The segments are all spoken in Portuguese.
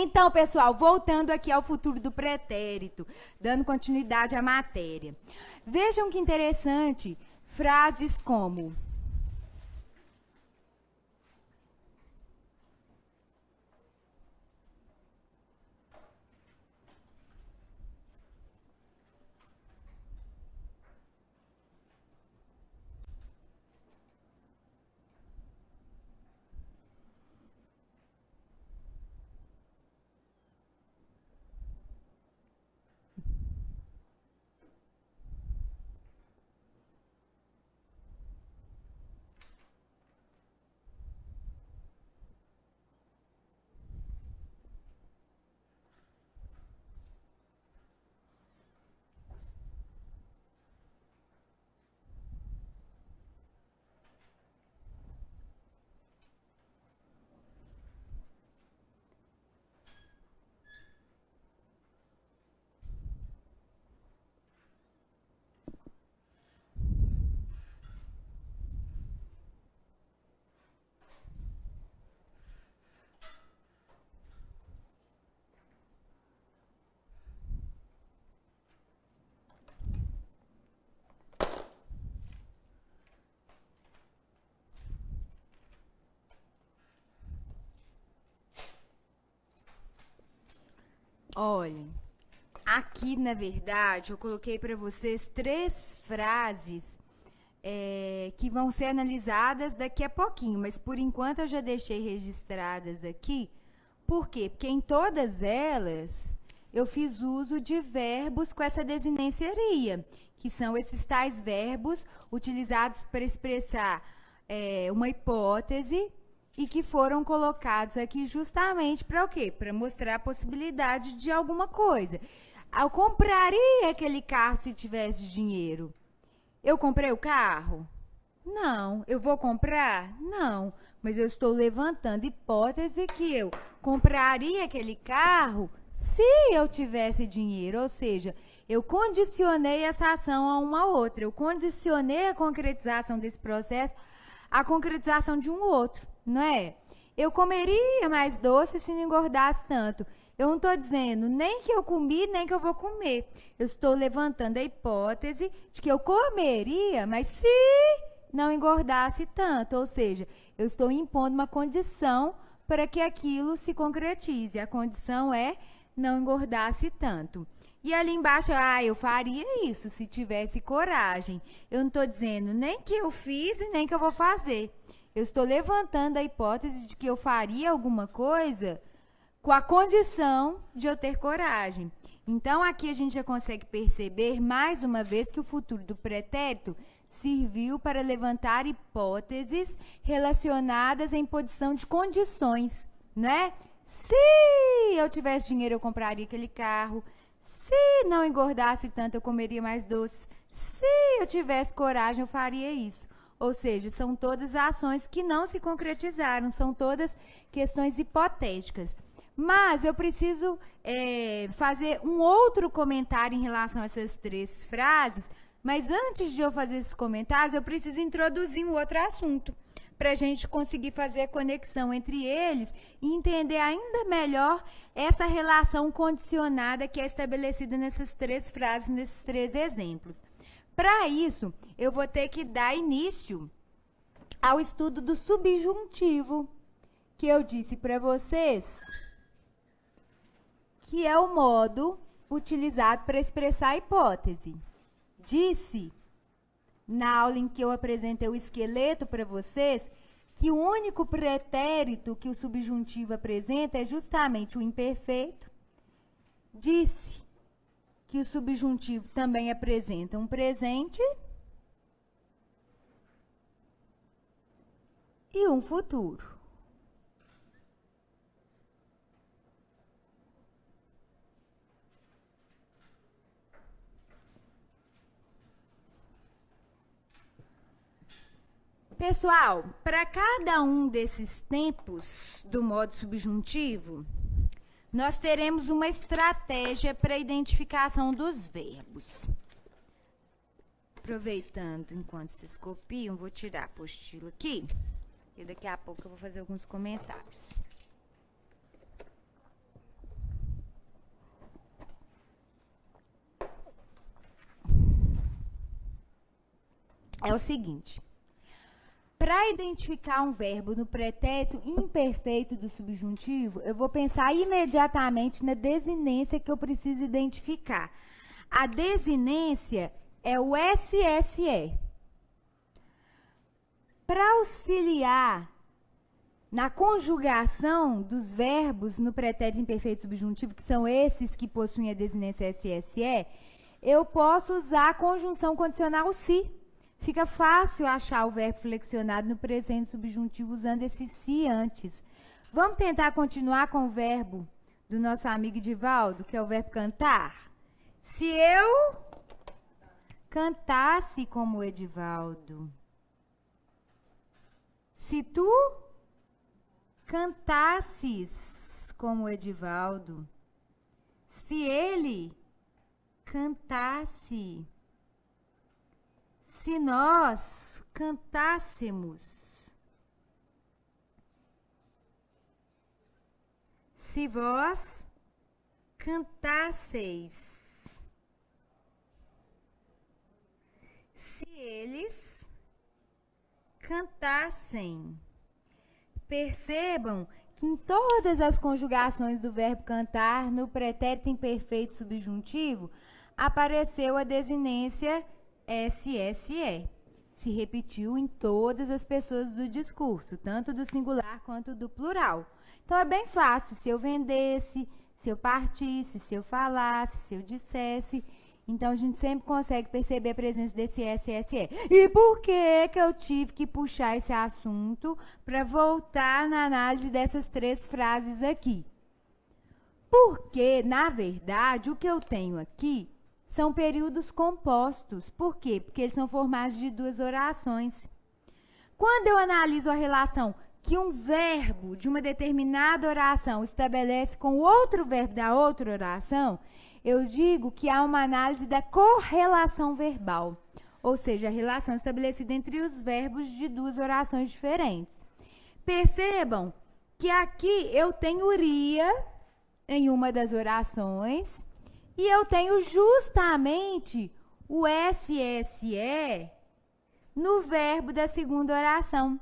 Então, pessoal, voltando aqui ao futuro do pretérito, dando continuidade à matéria. Vejam que interessante, frases como: olhem, aqui na verdade eu coloquei para vocês 3 frases que vão ser analisadas daqui a pouquinho, mas por enquanto eu já deixei registradas aqui. Por quê? Porque em todas elas eu fiz uso de verbos com essa desinência, que são esses tais verbos utilizados para expressar uma hipótese e que foram colocados aqui justamente para o quê? Para mostrar a possibilidade de alguma coisa. Eu compraria aquele carro se tivesse dinheiro. Eu comprei o carro? Não. Eu vou comprar? Não. Mas eu estou levantando hipótese que eu compraria aquele carro se eu tivesse dinheiro. Ou seja, eu condicionei essa ação a uma outra. Eu condicionei a concretização desse processo à concretização de um outro, não é? Eu comeria mais doce se não engordasse tanto. Eu não estou dizendo nem que eu comi, nem que eu vou comer. Eu estou levantando a hipótese de que eu comeria, mas se não engordasse tanto. Ou seja, eu estou impondo uma condição para que aquilo se concretize. A condição é não engordasse tanto. E ali embaixo, eu faria isso se tivesse coragem. Eu não estou dizendo nem que eu fiz e nem que eu vou fazer. Eu estou levantando a hipótese de que eu faria alguma coisa com a condição de eu ter coragem. Então, aqui a gente já consegue perceber, mais uma vez, que o futuro do pretérito serviu para levantar hipóteses relacionadas em posição de condições, né? Se eu tivesse dinheiro, eu compraria aquele carro. Se não engordasse tanto, eu comeria mais doces. Se eu tivesse coragem, eu faria isso. Ou seja, são todas ações que não se concretizaram, são todas questões hipotéticas. Mas eu preciso fazer um outro comentário em relação a essas 3 frases, mas antes de eu fazer esses comentários, eu preciso introduzir um outro assunto, para a gente conseguir fazer a conexão entre eles e entender ainda melhor essa relação condicionada que é estabelecida nessas 3 frases, nesses 3 exemplos. Para isso, eu vou ter que dar início ao estudo do subjuntivo, que eu disse para vocês que é o modo utilizado para expressar a hipótese. Disse, na aula em que eu apresentei o esqueleto para vocês, que o único pretérito que o subjuntivo apresenta é justamente o imperfeito. Disse que o subjuntivo também apresenta um presente e um futuro. Pessoal, para cada um desses tempos do modo subjuntivo, nós teremos uma estratégia para a identificação dos verbos. Aproveitando enquanto vocês copiam, vou tirar a apostila aqui, e daqui a pouco eu vou fazer alguns comentários. é o seguinte. Para identificar um verbo no pretérito imperfeito do subjuntivo, eu vou pensar imediatamente na desinência que eu preciso identificar. A desinência é o SSE. Para auxiliar na conjugação dos verbos no pretérito imperfeito subjuntivo, que são esses que possuem a desinência SSE, eu posso usar a conjunção condicional se. Fica fácil achar o verbo flexionado no presente subjuntivo usando esse se antes. Vamos tentar continuar com o verbo do nosso amigo Edivaldo, que é o verbo cantar? Se eu cantasse como Edivaldo. Se tu cantasses como Edivaldo. Se ele cantasse. Se nós cantássemos, se vós cantasseis, se eles cantassem. Percebam que em todas as conjugações do verbo cantar, no pretérito imperfeito subjuntivo, apareceu a desinência SSE. Se repetiu em todas as pessoas do discurso, tanto do singular quanto do plural. Então, é bem fácil. Se eu vendesse, se eu partisse, se eu falasse, se eu dissesse. Então, a gente sempre consegue perceber a presença desse SSE. E por que eu tive que puxar esse assunto para voltar na análise dessas 3 frases aqui? Porque, na verdade, o que eu tenho aqui são períodos compostos. Por quê? Porque eles são formados de 2 orações. Quando eu analiso a relação que um verbo de uma determinada oração estabelece com outro verbo da outra oração, eu digo que há uma análise da correlação verbal, ou seja, a relação estabelecida entre os verbos de 2 orações diferentes. Percebam que aqui eu tenho iria em uma das orações, e eu tenho justamente o SSE no verbo da segunda oração.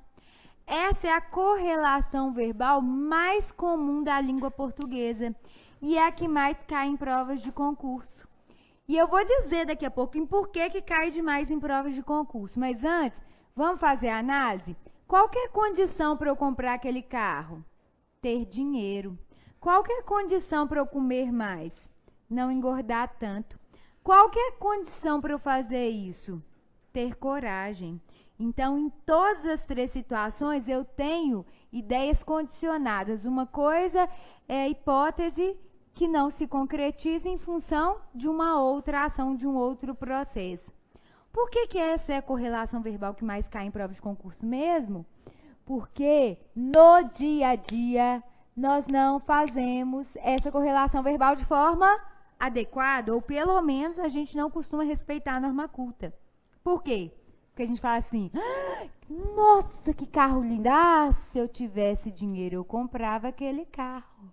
Essa é a correlação verbal mais comum da língua portuguesa e é a que mais cai em provas de concurso. E eu vou dizer daqui a pouco por que cai demais em provas de concurso. Mas antes, vamos fazer a análise? Qual que é a condição para eu comprar aquele carro? Ter dinheiro. Qual que é a condição para eu comer mais? Não engordar tanto. Qual que é a condição para eu fazer isso? Ter coragem. Então, em todas as 3 situações, eu tenho ideias condicionadas. Uma coisa é a hipótese que não se concretiza em função de uma outra ação, de um outro processo. Por que essa é a correlação verbal que mais cai em prova de concurso mesmo? Porque no dia a dia nós não fazemos essa correlação verbal de forma adequada, ou pelo menos a gente não costuma respeitar a norma culta. Por quê? Porque a gente fala assim, nossa, que carro lindo, se eu tivesse dinheiro eu comprava aquele carro.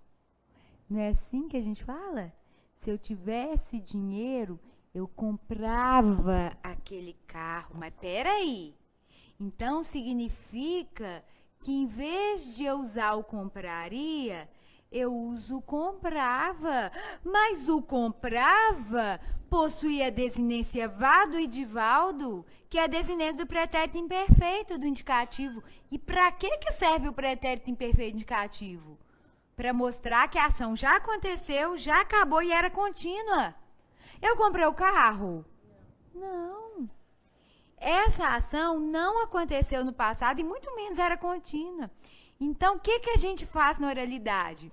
Não é assim que a gente fala? Se eu tivesse dinheiro eu comprava aquele carro. Mas peraí, então significa que em vez de eu usar o compraria, eu uso comprava, mas o comprava possuía a desinência vado e divaldo, que é a desinência do pretérito imperfeito do indicativo. E para que serve o pretérito imperfeito indicativo? Para mostrar que a ação já aconteceu, já acabou e era contínua. Eu comprei o carro? Não. Essa ação não aconteceu no passado e muito menos era contínua. Então, o que a gente faz na oralidade?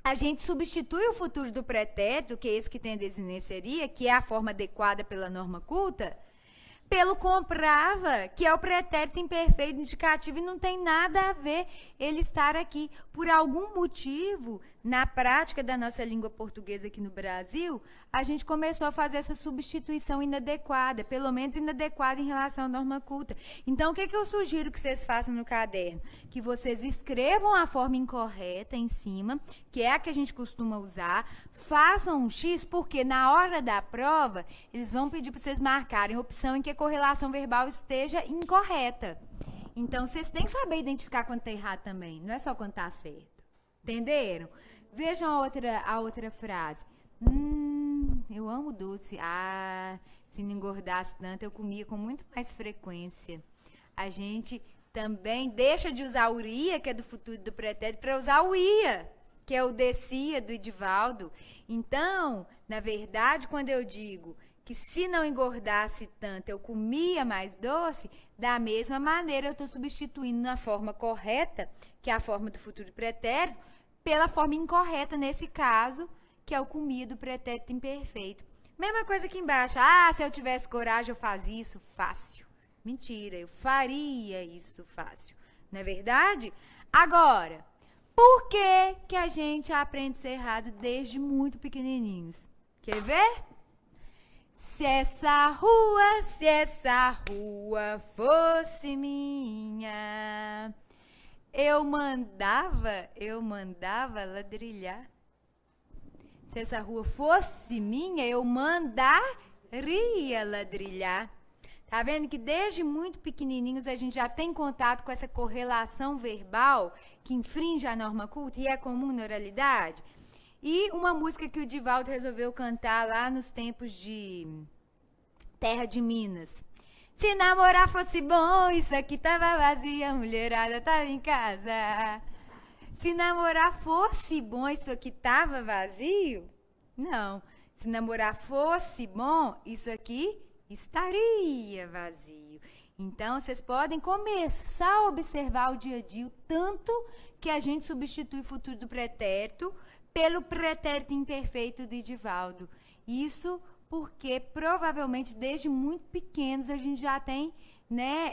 A gente substitui o futuro do pretérito, que é esse que tem a desinência, que é a forma adequada pela norma culta, pelo comprava, que é o pretérito imperfeito indicativo, e não tem nada a ver ele estar aqui. Por algum motivo, na prática da nossa língua portuguesa aqui no Brasil, a gente começou a fazer essa substituição inadequada, pelo menos inadequada em relação à norma culta. Então, o que eu sugiro que vocês façam no caderno? Que vocês escrevam a forma incorreta em cima, que é a que a gente costuma usar, façam um X, porque na hora da prova, eles vão pedir para vocês marcarem a opção em que a correlação verbal esteja incorreta. Então, vocês têm que saber identificar quando está errado também, não é só quando está certo. Entenderam? Vejam a outra frase. Eu amo doce. Se não engordasse tanto, eu comia com muito mais frequência. A gente também deixa de usar o ia, que é do futuro do pretérito, para usar o ia, que é o descia do Edivaldo. Então, na verdade, quando eu digo que se não engordasse tanto, eu comia mais doce, da mesma maneira eu estou substituindo na forma correta, que é a forma do futuro pretérito, pela forma incorreta nesse caso, que é o comia do pretérito imperfeito. Mesma coisa aqui embaixo. Se eu tivesse coragem, eu fazia isso fácil. Mentira, eu faria isso fácil. Não é verdade? Agora, por que a gente aprende a ser errado desde muito pequenininhos? Quer ver? Se essa rua fosse minha, eu mandava ladrilhar. Se essa rua fosse minha, eu mandaria ladrilhar. Tá vendo que desde muito pequenininhos a gente já tem contato com essa correlação verbal que infringe a norma culta e é comum na oralidade? E uma música que o Divaldo resolveu cantar lá nos tempos de Terra de Minas. Se namorar fosse bom, isso aqui tava vazio, a mulherada tava em casa. Se namorar fosse bom, isso aqui tava vazio? Não. Se namorar fosse bom, isso aqui estaria vazio. Então, vocês podem começar a observar o dia a dia, o tanto que a gente substitui o futuro do pretérito pelo pretérito imperfeito do Edivaldo. Isso porque, provavelmente, desde muito pequenos, a gente já tem, né,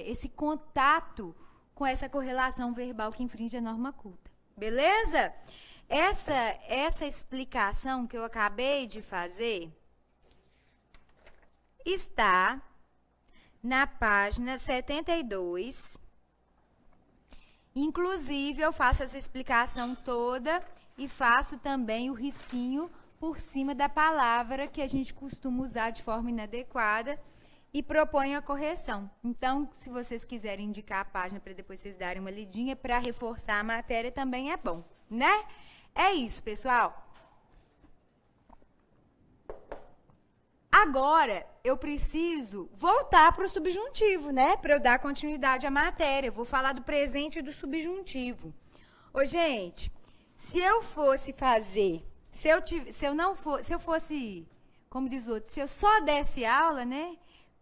esse contato com essa correlação verbal que infringe a norma culta. Beleza? Essa explicação que eu acabei de fazer está na página 72. Inclusive, eu faço essa explicação toda e faço também o risquinho por cima da palavra que a gente costuma usar de forma inadequada e proponho a correção. Então, se vocês quiserem indicar a página para depois vocês darem uma lidinha para reforçar a matéria, também é bom, né? É isso, pessoal. Agora, eu preciso voltar para o subjuntivo, né? Para eu dar continuidade à matéria. Eu vou falar do presente e do subjuntivo. Ô, gente, se eu fosse fazer, se eu fosse, como diz o outro, se eu só desse aula, né?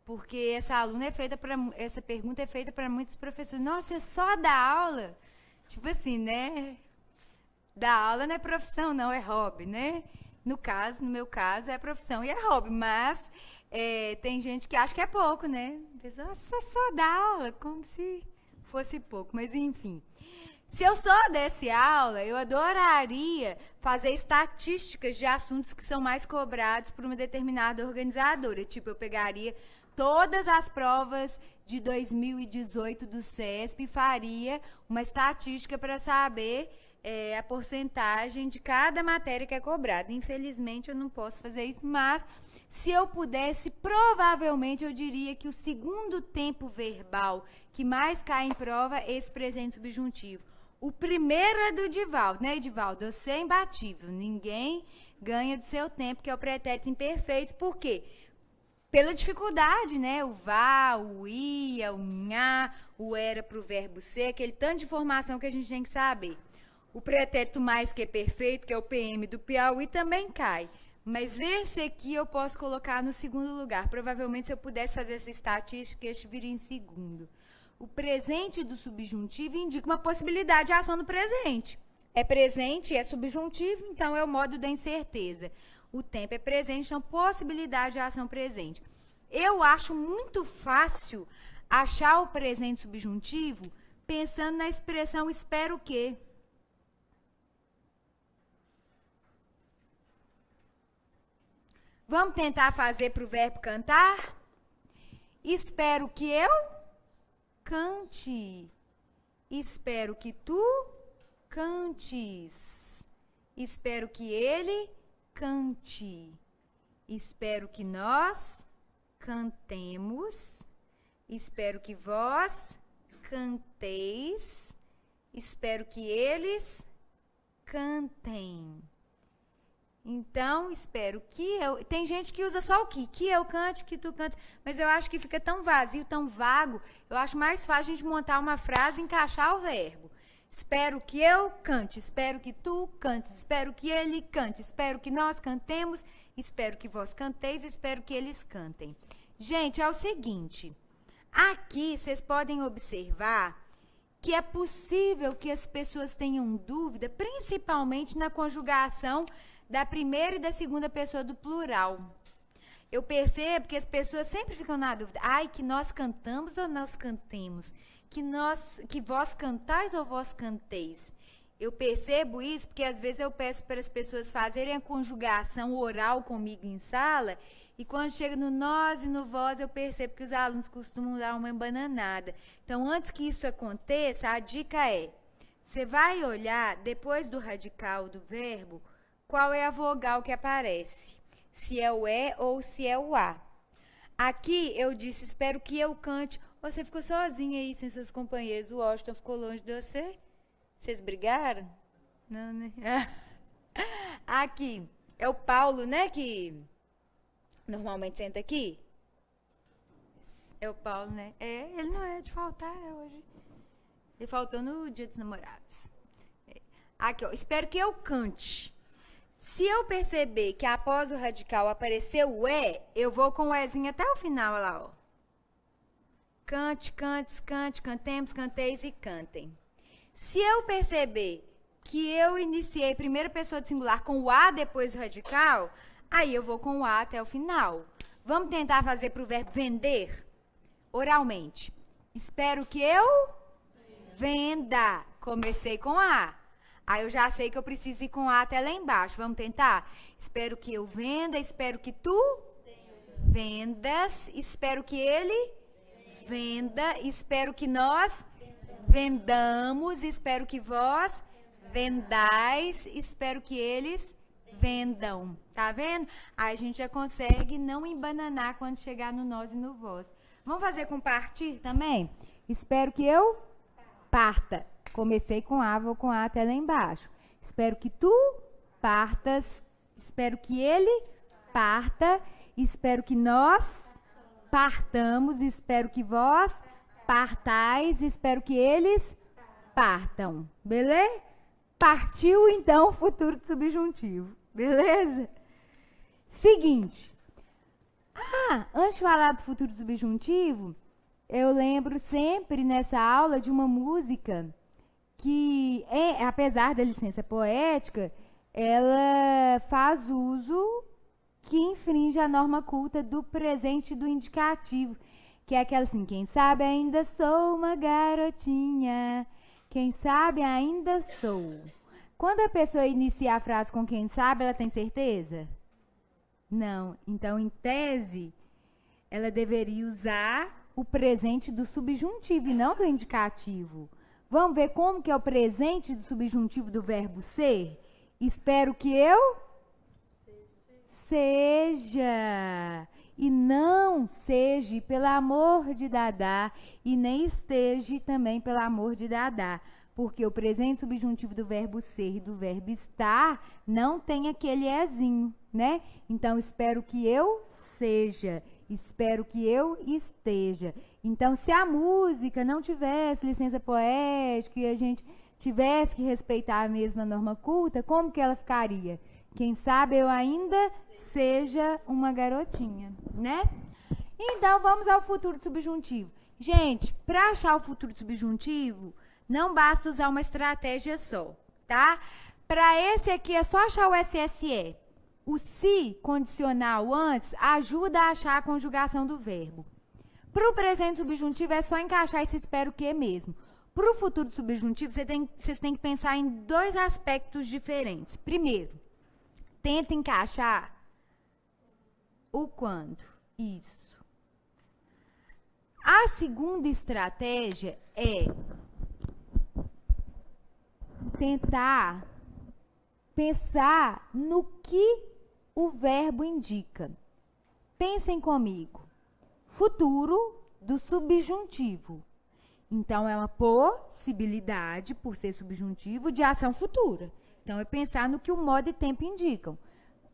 Porque essa pergunta é feita para muitos professores. Nossa, você só dá aula? Tipo assim, né? Dar aula não é profissão, não, é hobby, né? No meu caso, é profissão e é hobby, mas tem gente que acha que é pouco, né? A pessoa só dá aula, como se fosse pouco, mas enfim. Se eu só desse aula, eu adoraria fazer estatísticas de assuntos que são mais cobrados por uma determinada organizadora. Tipo, eu pegaria todas as provas de 2018 do CESP e faria uma estatística para saber a porcentagem de cada matéria que é cobrada. Infelizmente, eu não posso fazer isso, mas se eu pudesse, provavelmente eu diria que o segundo tempo verbal que mais cai em prova é esse presente subjuntivo. O primeiro é do Edivaldo, né, Edivaldo? Você é imbatível, ninguém ganha do seu tempo, que é o pretérito imperfeito. Por quê? Pela dificuldade, né? O vá, o ia, o nha, o era para o verbo ser, aquele tanto de informação que a gente tem que saber. O pretérito mais que é perfeito, que é o PM do Piauí, também cai. Mas esse aqui eu posso colocar no segundo lugar. Provavelmente, se eu pudesse fazer essa estatística, este viria em segundo. O presente do subjuntivo indica uma possibilidade de ação no presente. É presente, é subjuntivo, então é o modo da incerteza. O tempo é presente, então possibilidade de ação presente. Eu acho muito fácil achar o presente subjuntivo pensando na expressão espero que. Vamos tentar fazer para o verbo cantar? Espero que eu cante. Espero que tu cantes. Espero que ele cante. Espero que nós cantemos. Espero que vós canteis. Espero que eles cantem. Então, espero que eu... Tem gente que usa só o que eu cante, que tu cantes. Mas eu acho que fica tão vazio, tão vago. Eu acho mais fácil a gente montar uma frase e encaixar o verbo. Espero que eu cante, espero que tu cantes, espero que ele cante, espero que nós cantemos, espero que vós canteis, espero que eles cantem. Gente, é o seguinte. Aqui, vocês podem observar que é possível que as pessoas tenham dúvida, principalmente na conjugação da primeira e da segunda pessoa do plural. Eu percebo que as pessoas sempre ficam na dúvida. Ai, que nós cantamos ou nós cantemos? Que vós cantais ou vós canteis? Eu percebo isso porque às vezes eu peço para as pessoas fazerem a conjugação oral comigo em sala e quando chega no nós e no vós eu percebo que os alunos costumam dar uma embananada. Então, antes que isso aconteça, a dica é, você vai olhar depois do radical do verbo, qual é a vogal que aparece, se é o E ou se é o A. Aqui eu disse, espero que eu cante. Você ficou sozinha aí, sem seus companheiros. O Washington ficou longe de você? Vocês brigaram? Não, né? Aqui, é o Paulo, né, que normalmente senta aqui? É o Paulo, né? É, ele não é de faltar hoje. Ele faltou no Dia dos Namorados. Aqui, ó, espero que eu cante. Se eu perceber que após o radical apareceu o E, eu vou com o Ezinho até o final, olha lá, ó. Cante, cantes, cante, cantemos, canteis e cantem. Se eu perceber que eu iniciei primeira pessoa de singular com o A depois do radical, aí eu vou com o A até o final. Vamos tentar fazer para o verbo vender? Oralmente. Espero que eu venda. Comecei com A. Aí eu já sei que eu preciso ir com A até lá embaixo. Vamos tentar? Espero que eu venda, espero que tu vendas, espero que ele venda, espero que nós vendamos, espero que vós vendais, espero que eles vendam. Tá vendo? Aí a gente já consegue não embananar quando chegar no nós e no vós. Vamos fazer com partir também? Espero que eu parta. Comecei com A, vou com A até lá embaixo. Espero que tu partas. Espero que ele parta. Espero que nós partamos. Espero que vós partais. Espero que eles partam. Beleza? Partiu, então, o futuro de subjuntivo. Beleza? Seguinte. Antes de falar do futuro subjuntivo, eu lembro sempre nessa aula de uma música que, apesar da licença poética, ela faz uso que infringe a norma culta do presente do indicativo, que é aquela assim, quem sabe ainda sou uma garotinha, quem sabe ainda sou. Quando a pessoa inicia a frase com quem sabe, ela tem certeza? Não. Então, em tese, ela deveria usar o presente do subjuntivo e não do indicativo. Vamos ver como que é o presente do subjuntivo do verbo ser? Espero que eu seja. E não seja pelo amor de Dadá e nem esteja também pelo amor de Dadá. Porque o presente subjuntivo do verbo ser e do verbo estar não tem aquele ezinho, né? Então, espero que eu seja. Espero que eu esteja. Então, se a música não tivesse licença poética e a gente tivesse que respeitar a mesma norma culta, como que ela ficaria? Quem sabe eu ainda seja uma garotinha, né? Então, vamos ao futuro subjuntivo. Gente, para achar o futuro subjuntivo, não basta usar uma estratégia só, tá? Para esse aqui é só achar o SSE. O se condicional antes ajuda a achar a conjugação do verbo. Para o presente subjuntivo é só encaixar esse espero que mesmo. Para o futuro subjuntivo, vocês têm que pensar em dois aspectos diferentes. Primeiro, tenta encaixar o quando. Isso. A segunda estratégia é tentar pensar no que o verbo indica. Pensem comigo. Futuro do subjuntivo. Então, é uma possibilidade, por ser subjuntivo, de ação futura. Então, é pensar no que o modo e tempo indicam.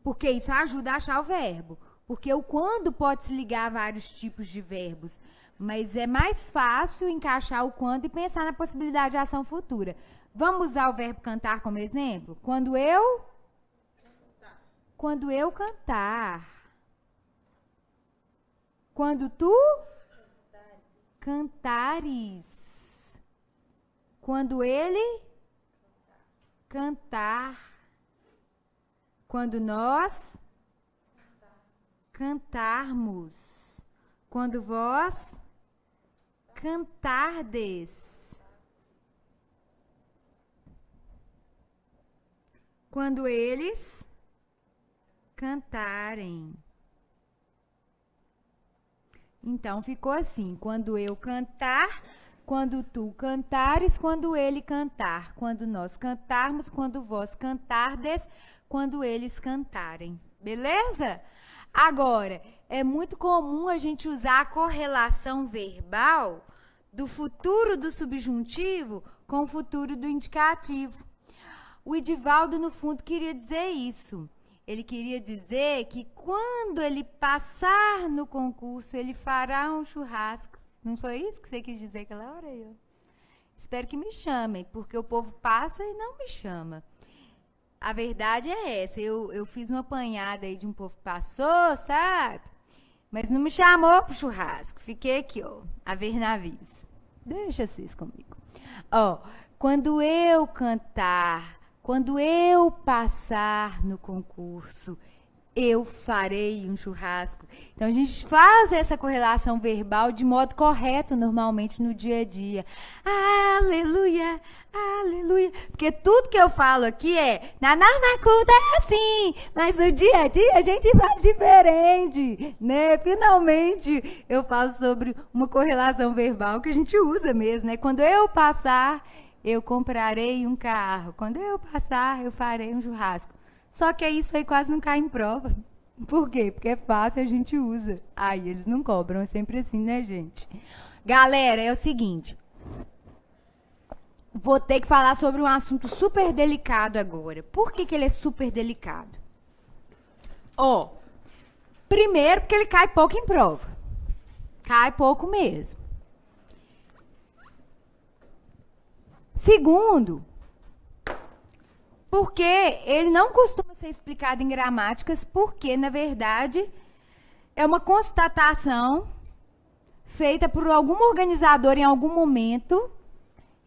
Porque isso ajuda a achar o verbo. Porque o quando pode se ligar a vários tipos de verbos. Mas é mais fácil encaixar o quando e pensar na possibilidade de ação futura. Vamos usar o verbo cantar como exemplo? Quando eu cantar. Quando tu cantares. Quando ele cantar. Quando nós cantarmos. Quando vós cantardes. Quando eles cantarem. Então, ficou assim. Quando eu cantar, quando tu cantares, quando ele cantar. Quando nós cantarmos, quando vós cantardes, quando eles cantarem. Beleza? Agora, é muito comum a gente usar a correlação verbal do futuro do subjuntivo com o futuro do indicativo. O Edivaldo, no fundo, queria dizer isso. Ele queria dizer que quando ele passar no concurso, ele fará um churrasco. Não foi isso que você quis dizer aquela hora? Eu espero que me chamem, porque o povo passa e não me chama. A verdade é essa. Eu fiz uma apanhada aí de um povo que passou, sabe? Mas não me chamou pro churrasco. Fiquei aqui, ó, a ver navios. Deixa vocês comigo. Ó, quando eu cantar, quando eu passar no concurso, eu farei um churrasco. Então, a gente faz essa correlação verbal de modo correto, normalmente, no dia a dia. Aleluia, aleluia. Porque tudo que eu falo aqui na norma culta é assim, mas no dia a dia a gente faz diferente, né? Finalmente, eu falo sobre uma correlação verbal que a gente usa mesmo, né? Quando eu passar, eu comprarei um carro. Quando eu passar, eu farei um churrasco. Só que isso aí quase não cai em prova. Por quê? Porque é fácil, a gente usa. Aí eles não cobram, é sempre assim, né, gente? Galera, é o seguinte. Vou ter que falar sobre um assunto super delicado agora. Por que ele é super delicado? Ó, primeiro porque ele cai pouco em prova. Cai pouco mesmo. Segundo, porque ele não costuma ser explicado em gramáticas, porque, na verdade, é uma constatação feita por algum organizador em algum momento,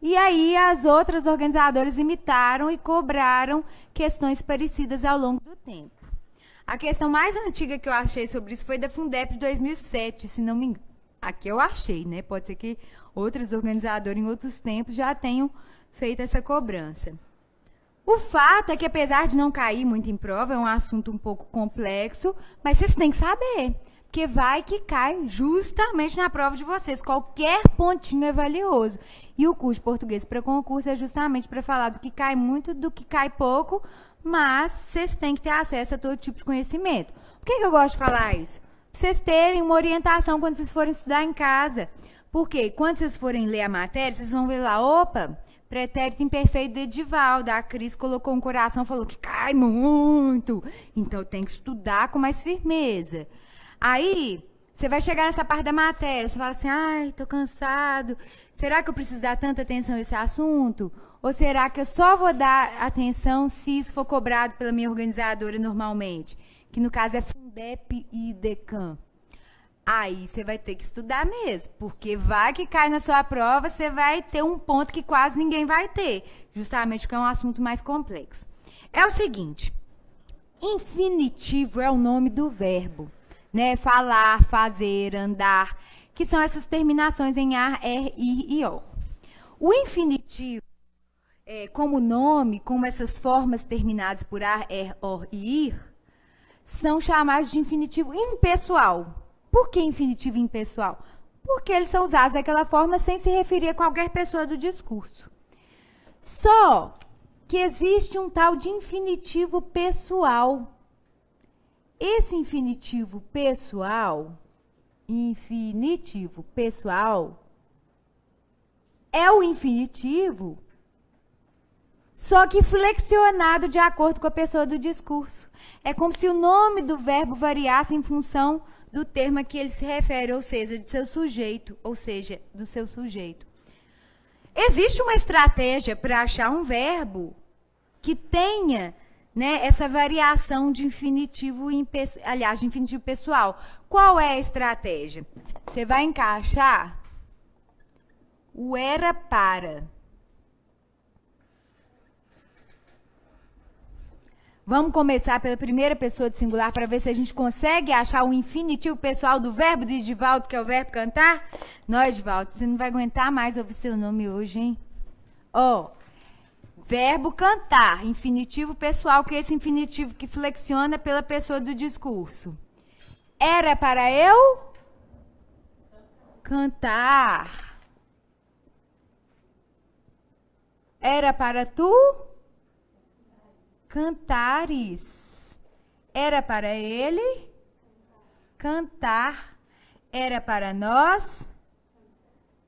e aí as outras organizadoras imitaram e cobraram questões parecidas ao longo do tempo. A questão mais antiga que eu achei sobre isso foi da Fundep de 2007, se não me engano. Aqui eu achei, né? Pode ser que outros organizadores em outros tempos já tenham feito essa cobrança. O fato é que, apesar de não cair muito em prova, é um assunto um pouco complexo, mas vocês têm que saber, porque vai que cai justamente na prova de vocês. Qualquer pontinho é valioso. E o curso de português para concurso é justamente para falar do que cai muito, do que cai pouco, mas vocês têm que ter acesso a todo tipo de conhecimento. Por que eu gosto de falar isso? Para vocês terem uma orientação quando vocês forem estudar em casa. Porque quando vocês forem ler a matéria, vocês vão ver lá, opa, pretérito imperfeito de Edivaldo. A Cris colocou um coração, falou que cai muito. Então, tem que estudar com mais firmeza. Aí, você vai chegar nessa parte da matéria, você fala assim, ai, tô cansado. Será que eu preciso dar tanta atenção a esse assunto? Ou será que eu só vou dar atenção se isso for cobrado pela minha organizadora normalmente? Que no caso é Fundep e Decam. Aí você vai ter que estudar mesmo, porque vai que cai na sua prova, você vai ter um ponto que quase ninguém vai ter, justamente porque é um assunto mais complexo. É o seguinte, infinitivo é o nome do verbo, né? Falar, fazer, andar, que são essas terminações em ar, er, ir e or. O infinitivo, como nome, como essas formas terminadas por ar, er, or e ir, são chamados de infinitivo impessoal. Por que infinitivo impessoal? Porque eles são usados daquela forma sem se referir a qualquer pessoa do discurso. Só que existe um tal de infinitivo pessoal. Esse infinitivo pessoal é o infinitivo, só que flexionado de acordo com a pessoa do discurso. É como se o nome do verbo variasse em função do termo a que ele se refere, ou seja, de seu sujeito, Existe uma estratégia para achar um verbo que tenha, né, essa variação de infinitivo, de infinitivo pessoal. Qual é a estratégia? Você vai encaixar o era para. Vamos começar pela primeira pessoa de singular para ver se a gente consegue achar o infinitivo pessoal do verbo de Edivaldo, que é o verbo cantar? Não, Edivaldo, você não vai aguentar mais ouvir seu nome hoje, hein? Ó, verbo cantar, infinitivo pessoal, que é esse infinitivo que flexiona pela pessoa do discurso. Era para eu cantar. Era para tu cantares. Era para ele cantar. Era para nós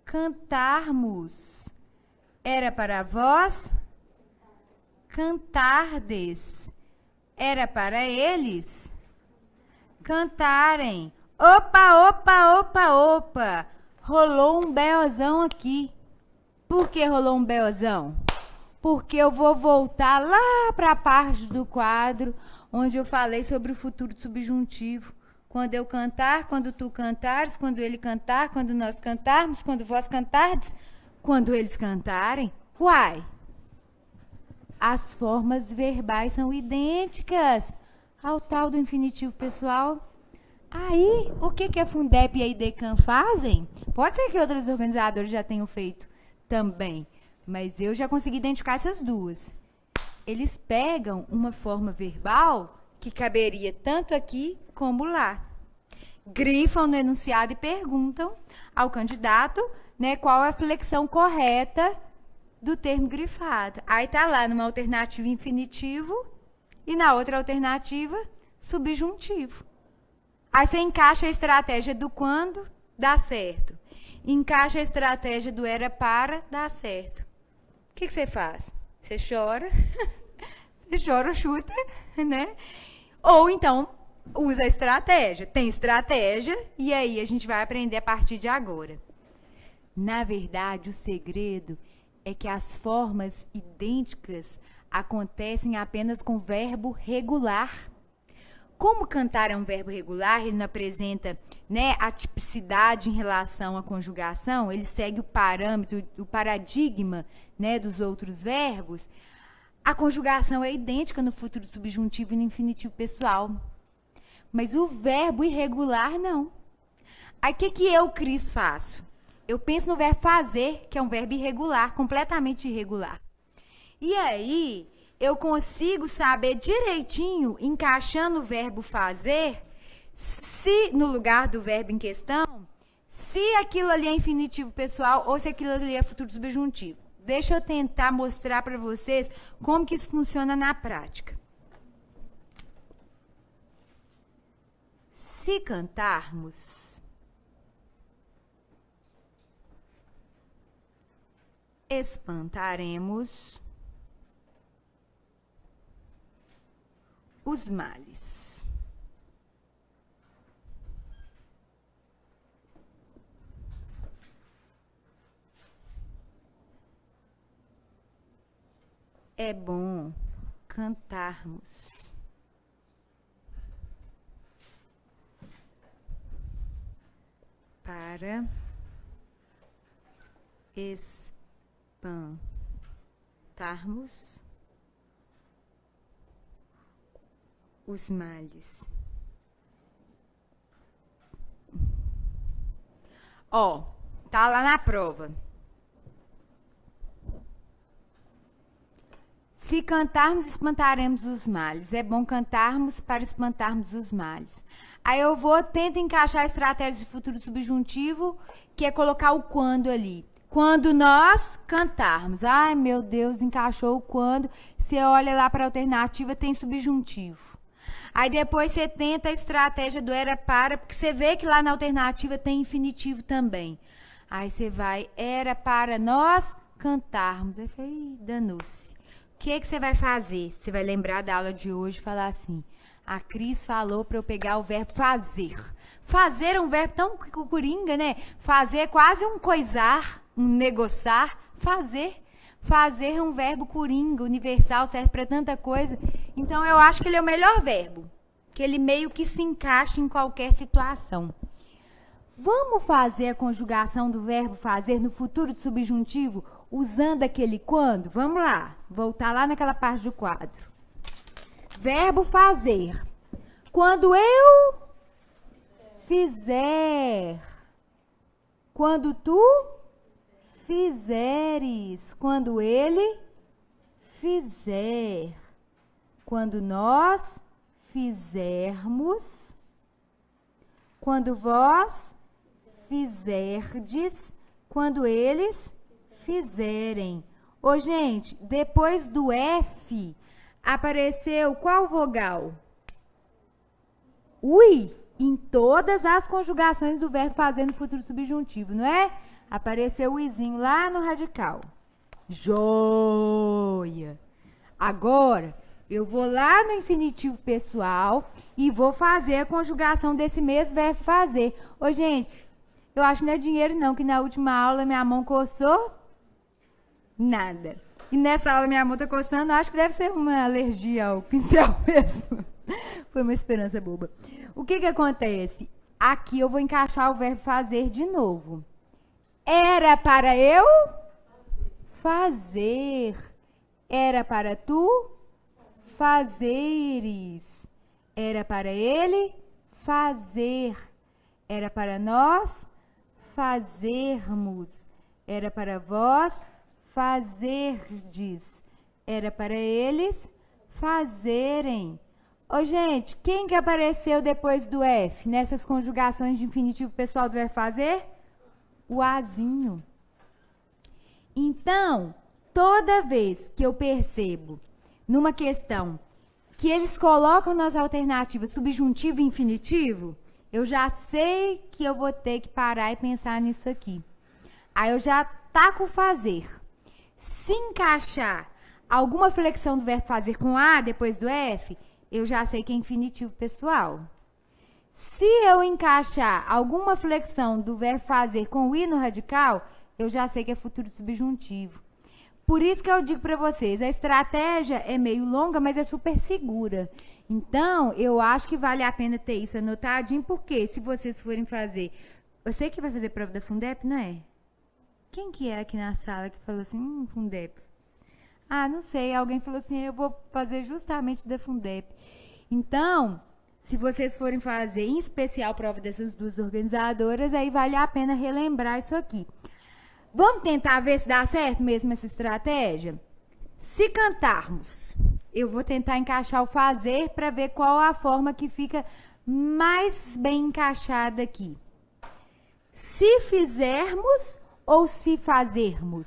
cantarmos. Era para vós cantardes. Era para eles cantarem. Opa, opa, opa, opa. Rolou um beozão aqui. Por que rolou um beozão? Porque eu vou voltar lá para a parte do quadro onde eu falei sobre o futuro subjuntivo. Quando eu cantar, quando tu cantares, quando ele cantar, quando nós cantarmos, quando vós cantardes, quando eles cantarem. Uai! As formas verbais são idênticas ao tal do infinitivo pessoal. Aí, o que a Fundep e a IDECAM fazem? Pode ser que outros organizadores já tenham feito também. Mas eu já consegui identificar essas duas. Eles pegam uma forma verbal que caberia tanto aqui como lá. Grifam no enunciado e perguntam ao candidato, né, qual é a flexão correta do termo grifado. Aí tá lá numa alternativa infinitivo e na outra alternativa subjuntivo. Aí você encaixa a estratégia do quando, dá certo. Encaixa a estratégia do era para, dá certo. O que você faz? Você chora, você chora, chuta, né? Ou então, usa a estratégia. Tem estratégia e aí a gente vai aprender a partir de agora. Na verdade, o segredo é que as formas idênticas acontecem apenas com verbo regular. Como cantar é um verbo regular, ele não apresenta, né, a tipicidade em relação à conjugação, ele segue o parâmetro, o paradigma, né, dos outros verbos. A conjugação é idêntica no futuro subjuntivo e no infinitivo pessoal. Mas o verbo irregular, não. Aí o que eu, Cris, faço? Eu penso no verbo fazer, que é um verbo irregular, completamente irregular. E aí eu consigo saber direitinho, encaixando o verbo fazer, se no lugar do verbo em questão, se aquilo ali é infinitivo pessoal ou se aquilo ali é futuro subjuntivo. Deixa eu tentar mostrar para vocês como que isso funciona na prática. Se cantarmos, espantaremos os males. É bom cantarmos. Para espantarmos os males. Ó, tá lá na prova. Se cantarmos, espantaremos os males. É bom cantarmos para espantarmos os males. Aí eu tento encaixar a estratégia de futuro subjuntivo, que é colocar o quando ali. Quando nós cantarmos. Ai, meu Deus, encaixou o quando. Você olha lá para a alternativa, tem subjuntivo. Aí depois você tenta a estratégia do era para, porque você vê que lá na alternativa tem infinitivo também. Aí você vai, era para nós cantarmos. Aí eu falei, danou-se. O que você vai fazer? Você vai lembrar da aula de hoje e falar assim, a Cris falou para eu pegar o verbo fazer. Fazer é um verbo tão coringa, né? Fazer é quase um coisar, um negociar. Fazer. Fazer é um verbo coringa, universal, serve para tanta coisa. Então, eu acho que ele é o melhor verbo. Que ele meio que se encaixa em qualquer situação. Vamos fazer a conjugação do verbo fazer no futuro do subjuntivo usando aquele quando? Vamos lá. Voltar lá naquela parte do quadro. Verbo fazer. Quando eu fizer. Quando tu fizeres. Quando ele fizer. Quando nós fizermos. Quando vós fizerdes. Quando eles fizerem. Ô, gente, depois do F apareceu qual vogal? Ui, em todas as conjugações do verbo fazer no futuro subjuntivo, não é? Apareceu o izinho lá no radical. Joia! Agora, eu vou lá no infinitivo pessoal e vou fazer a conjugação desse mesmo verbo fazer. Ô, gente, eu acho que não é dinheiro não, que na última aula minha mão coçou. Nada. E nessa aula minha mão tá coçando, acho que deve ser uma alergia ao pincel mesmo. Foi uma esperança boba. O que acontece? Aqui eu vou encaixar o verbo fazer de novo. Era para eu fazer. Era para tu fazeres. Era para ele fazer. Era para nós fazermos. Era para vós fazerdes. Era para eles fazerem. Ô, gente, quem que apareceu depois do F nessas conjugações de infinitivo pessoal do verbo fazer? O azinho. Então, toda vez que eu percebo numa questão que eles colocam nas alternativas subjuntivo e infinitivo, eu já sei que eu vou ter que parar e pensar nisso aqui. Aí eu já taco o fazer. Se encaixar alguma flexão do verbo fazer com A depois do F, eu já sei que é infinitivo pessoal. Se eu encaixar alguma flexão do verbo fazer com o I no radical, eu já sei que é futuro subjuntivo. Por isso que eu digo para vocês, a estratégia é meio longa, mas é super segura. Então, eu acho que vale a pena ter isso anotadinho, porque se vocês forem fazer... Você que vai fazer prova da Fundep, não é? Quem que é aqui na sala que falou assim, Fundep? Ah, não sei, alguém falou assim, eu vou fazer justamente da Fundep. Então, se vocês forem fazer, em especial, prova dessas duas organizadoras, aí vale a pena relembrar isso aqui. Vamos tentar ver se dá certo mesmo essa estratégia? Se cantarmos, eu vou tentar encaixar o fazer para ver qual a forma que fica mais bem encaixada aqui. Se fizermos ou se fazermos?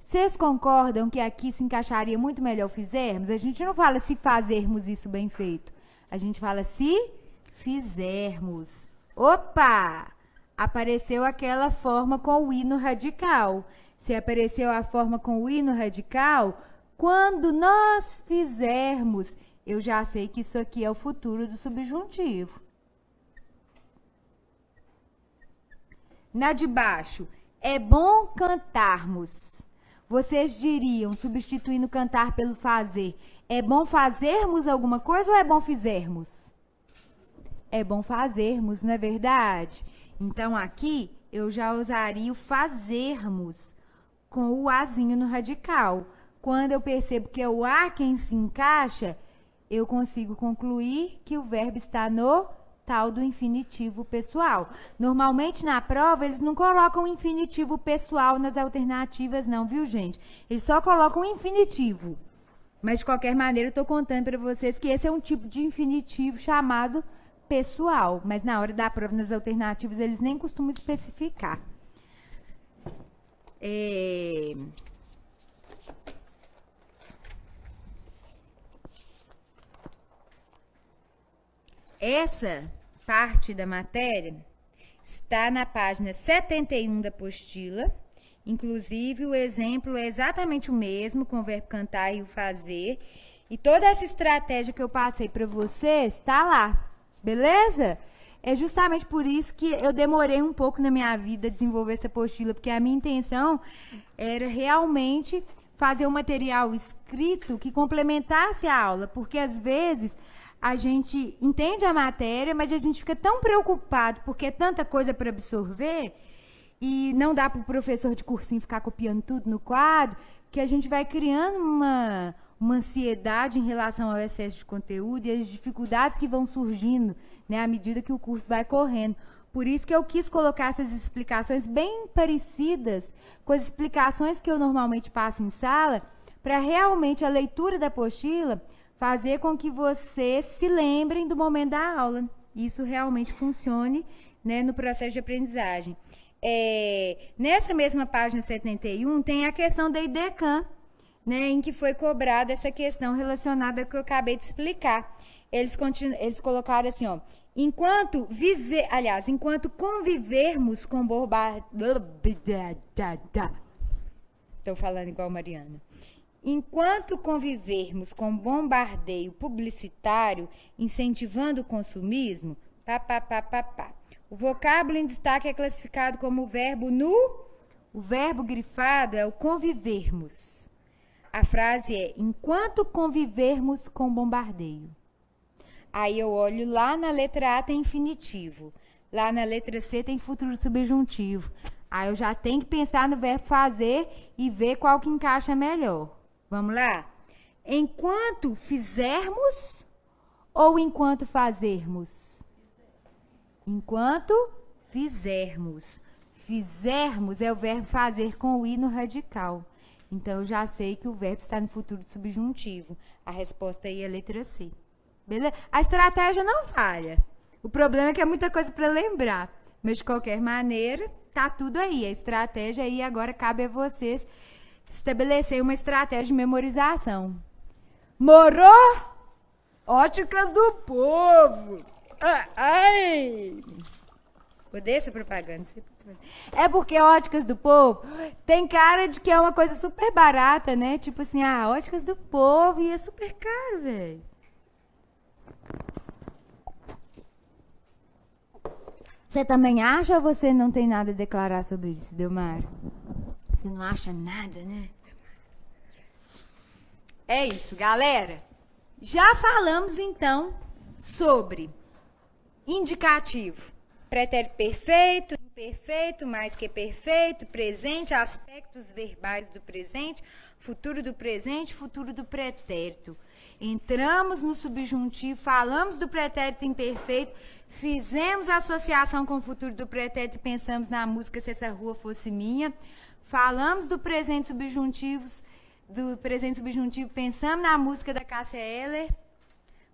Vocês concordam que aqui se encaixaria muito melhor fizermos? A gente não fala se fazermos isso bem feito. A gente fala se fizermos. Opa! Apareceu aquela forma com o I no radical. Se apareceu a forma com o I no radical, quando nós fizermos, eu já sei que isso aqui é o futuro do subjuntivo. Na de baixo, é bom cantarmos. Vocês diriam, substituindo cantar pelo fazer, é bom fazermos alguma coisa ou é bom fizermos? É bom fazermos, não é verdade? Então, aqui, eu já usaria o fazermos com o azinho no radical. Quando eu percebo que é o a quem se encaixa, eu consigo concluir que o verbo está no tal do infinitivo pessoal. Normalmente na prova eles não colocam infinitivo pessoal nas alternativas não, viu, gente? Eles só colocam infinitivo. Mas de qualquer maneira eu estou contando para vocês que esse é um tipo de infinitivo chamado pessoal. Mas na hora da prova nas alternativas eles nem costumam especificar. Essa parte da matéria está na página 71 da apostila. Inclusive, o exemplo é exatamente o mesmo, com o verbo cantar e o fazer. E toda essa estratégia que eu passei para vocês está lá, beleza? É justamente por isso que eu demorei um pouco na minha vida a desenvolver essa apostila, porque a minha intenção era realmente fazer um material escrito que complementasse a aula, porque às vezes a gente entende a matéria, mas a gente fica tão preocupado porque é tanta coisa para absorver e não dá para o professor de cursinho ficar copiando tudo no quadro, que a gente vai criando uma ansiedade em relação ao excesso de conteúdo e as dificuldades que vão surgindo, né, à medida que o curso vai correndo. Por isso que eu quis colocar essas explicações bem parecidas com as explicações que eu normalmente passo em sala, para realmente a leitura da apostila fazer com que vocês se lembrem do momento da aula. Isso realmente funcione, né, no processo de aprendizagem. Nessa mesma página 71 tem a questão da IDECAM, né, em que foi cobrada essa questão relacionada que eu acabei de explicar. Eles colocaram assim, ó, enquanto convivermos com Estou falando igual Mariana. Enquanto convivermos com bombardeio publicitário, incentivando o consumismo, O vocábulo em destaque é classificado como o verbo O verbo grifado é o convivermos. A frase é, enquanto convivermos com bombardeio. Aí eu olho lá na letra A tem infinitivo. Lá na letra C tem futuro subjuntivo. Aí eu já tenho que pensar no verbo fazer e ver qual que encaixa melhor. Vamos lá? Enquanto fizermos ou enquanto fazermos? Enquanto fizermos. Fizermos é o verbo fazer com o i no radical. Então, eu já sei que o verbo está no futuro subjuntivo. A resposta aí é a letra C. Beleza? A estratégia não falha. O problema é que é muita coisa para lembrar. Mas, de qualquer maneira, tá tudo aí. A estratégia aí agora cabe a vocês estabelecer uma estratégia de memorização. Morou? Óticas do Povo. Ai! Odeio essa propaganda. É porque Óticas do Povo tem cara de que é uma coisa super barata, né? Tipo assim, Óticas do Povo e é super caro, velho. Você também acha ou você não tem nada a declarar sobre isso, Delmar? Você não acha nada, né? É isso, galera. Já falamos, então, sobre indicativo. Pretérito perfeito, imperfeito, mais que perfeito, presente, aspectos verbais do presente, futuro do presente, futuro do pretérito. Entramos no subjuntivo, falamos do pretérito imperfeito, fizemos a associação com o futuro do pretérito e pensamos na música Se Essa Rua Fosse Minha. Falamos do presente subjuntivo, pensamos na música da Cássia Eller.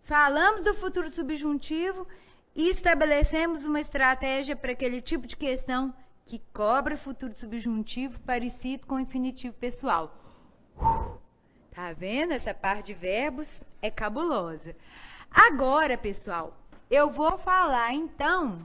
Falamos do futuro subjuntivo e estabelecemos uma estratégia para aquele tipo de questão que cobra futuro subjuntivo parecido com o infinitivo pessoal. Tá vendo? Essa parte de verbos é cabulosa. Agora, pessoal, eu vou falar, então,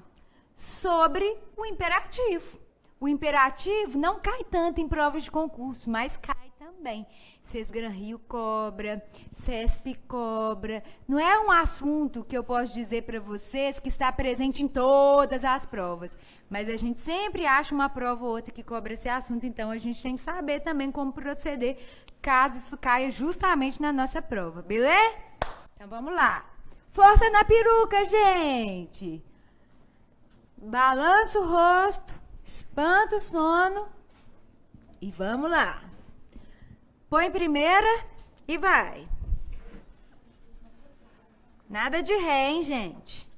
sobre o imperativo. O imperativo não cai tanto em provas de concurso, mas cai também. Sesgran Rio cobra, CESP cobra. Não é um assunto que eu posso dizer para vocês que está presente em todas as provas. Mas a gente sempre acha uma prova ou outra que cobra esse assunto, então a gente tem que saber também como proceder caso isso caia justamente na nossa prova, beleza? Então vamos lá. Força na peruca, gente! Balança o rosto, espanta o sono e vamos lá. Põe primeira e vai. Nada de ré, hein, gente?